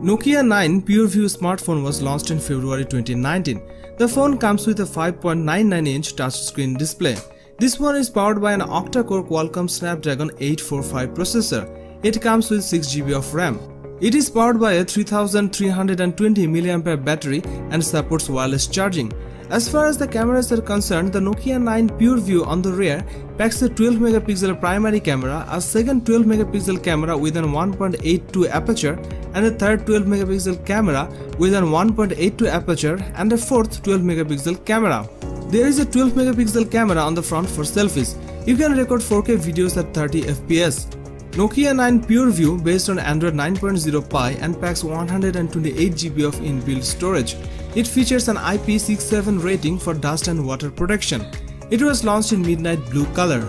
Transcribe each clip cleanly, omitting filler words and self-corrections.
Nokia 9 PureView smartphone was launched in February 2019. The phone comes with a 5.99-inch touchscreen display. This one is powered by an octa-core Qualcomm Snapdragon 845 processor. It comes with 6GB of RAM. It is powered by a 3320 mAh battery and supports wireless charging. As far as the cameras are concerned, the Nokia 9 PureView on the rear packs a 12MP primary camera, a second 12MP camera with an 1.82 aperture, and a third 12MP camera with an 1.82 aperture, and a fourth 12MP camera. There is a 12MP camera on the front for selfies. You can record 4K videos at 30 FPS. Nokia 9 PureView based on Android 9.0 Pie and packs 128GB of inbuilt storage. It features an IP67 rating for dust and water protection. It was launched in midnight blue color.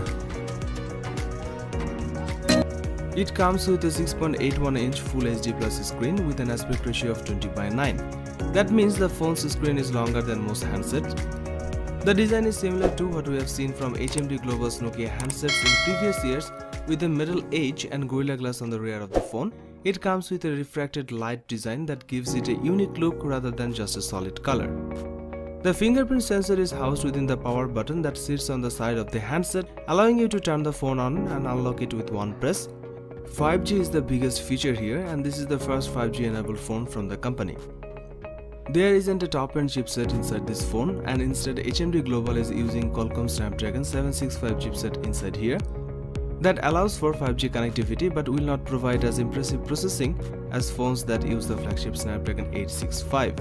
It comes with a 6.81-inch Full HD Plus screen with an aspect ratio of 20:9. That means the phone's screen is longer than most handsets. The design is similar to what we have seen from HMD Global's Nokia handsets in previous years, with a metal edge and Gorilla Glass on the rear of the phone. It comes with a refracted light design that gives it a unique look rather than just a solid color. The fingerprint sensor is housed within the power button that sits on the side of the handset, allowing you to turn the phone on and unlock it with one press. 5G is the biggest feature here, and this is the first 5G enabled phone from the company. There isn't a top-end chipset inside this phone, and instead HMD Global is using Qualcomm Snapdragon 765 chipset inside here. That allows for 5G connectivity but will not provide as impressive processing as phones that use the flagship Snapdragon 865.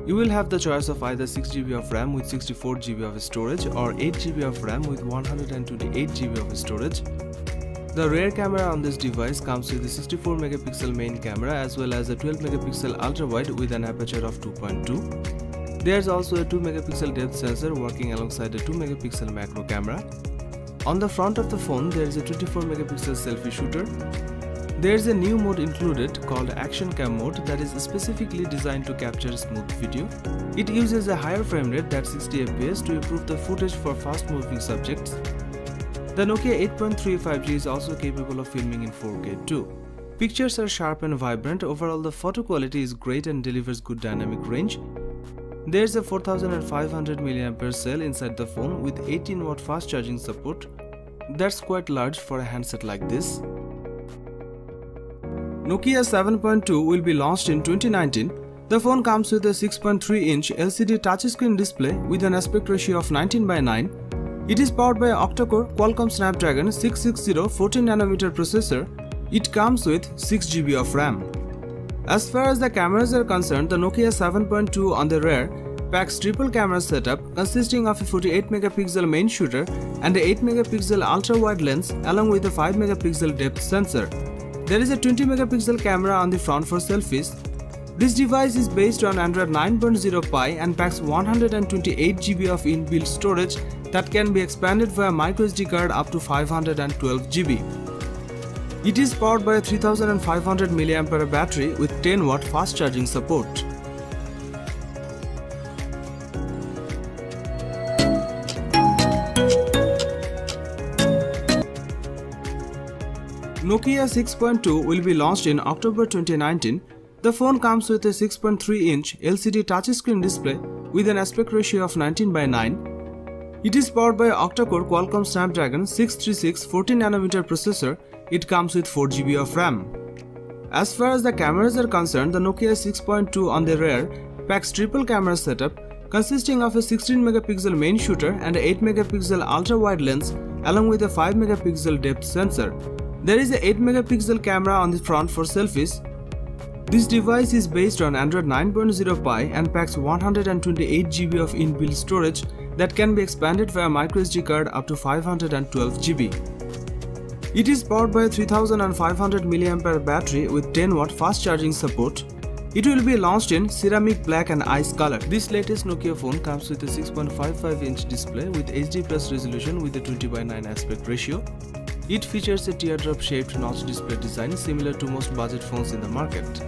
You will have the choice of either 6GB of RAM with 64GB of storage or 8GB of RAM with 128GB of storage. The rear camera on this device comes with a 64MP main camera as well as a 12MP ultra-wide with an aperture of 2.2. There's also a 2MP depth sensor working alongside a 2MP macro camera. On the front of the phone, there is a 24MP selfie shooter. There is a new mode included called Action Cam mode that is specifically designed to capture smooth video. It uses a higher frame rate, that's 60 FPS, to improve the footage for fast-moving subjects. The Nokia 8.3 5G is also capable of filming in 4K too. Pictures are sharp and vibrant. Overall, the photo quality is great and delivers good dynamic range. There's a 4500 mAh cell inside the phone with 18W fast charging support. That's quite large for a handset like this. Nokia 7.2 will be launched in 2019. The phone comes with a 6.3-inch LCD touchscreen display with an aspect ratio of 19:9. It is powered by an octa-core Qualcomm Snapdragon 660 14nm processor. It comes with 6GB of RAM. As far as the cameras are concerned, the Nokia 7.2 on the rear packs triple camera setup consisting of a 48MP main shooter and a 8MP ultra-wide lens along with a 5MP depth sensor. There is a 20MP camera on the front for selfies. This device is based on Android 9.0 Pie and packs 128GB of inbuilt storage that can be expanded via microSD card up to 512GB. It is powered by a 3500 mAh battery with 10W fast charging support. Nokia 6.2 will be launched in October 2019. The phone comes with a 6.3-inch LCD touchscreen display with an aspect ratio of 19:9. It is powered by an octa-core Qualcomm Snapdragon 636 14nm processor. It comes with 4GB of RAM. As far as the cameras are concerned, the Nokia 6.2 on the rear packs triple camera setup consisting of a 16MP main shooter and a 8MP ultra-wide lens along with a 5MP depth sensor. There is a 8MP camera on the front for selfies. This device is based on Android 9.0 Pie and packs 128GB of inbuilt storage that can be expanded via microSD card up to 512GB. It is powered by a 3500 mAh battery with 10W fast charging support. It will be launched in ceramic black and ice color. This latest Nokia phone comes with a 6.55-inch display with HD plus resolution with a 20:9 aspect ratio. It features a teardrop-shaped notch display design similar to most budget phones in the market.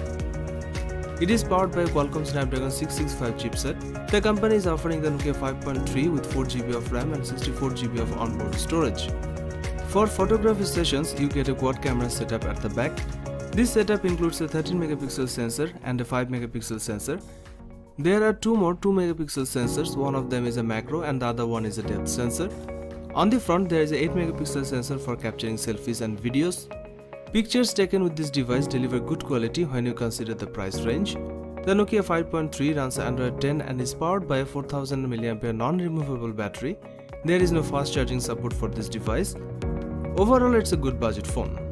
It is powered by a Qualcomm Snapdragon 665 chipset. The company is offering the Nokia 5.3 with 4GB of RAM and 64GB of onboard storage. For photography sessions, you get a quad camera setup at the back. This setup includes a 13 megapixel sensor and a 5 megapixel sensor. There are two more 2 megapixel sensors, one of them is a macro and the other one is a depth sensor. On the front there is a 8 megapixel sensor for capturing selfies and videos. Pictures taken with this device deliver good quality when you consider the price range. The Nokia 5.3 runs Android 10 and is powered by a 4000 mAh non-removable battery. There is no fast charging support for this device. Overall, it's a good budget phone.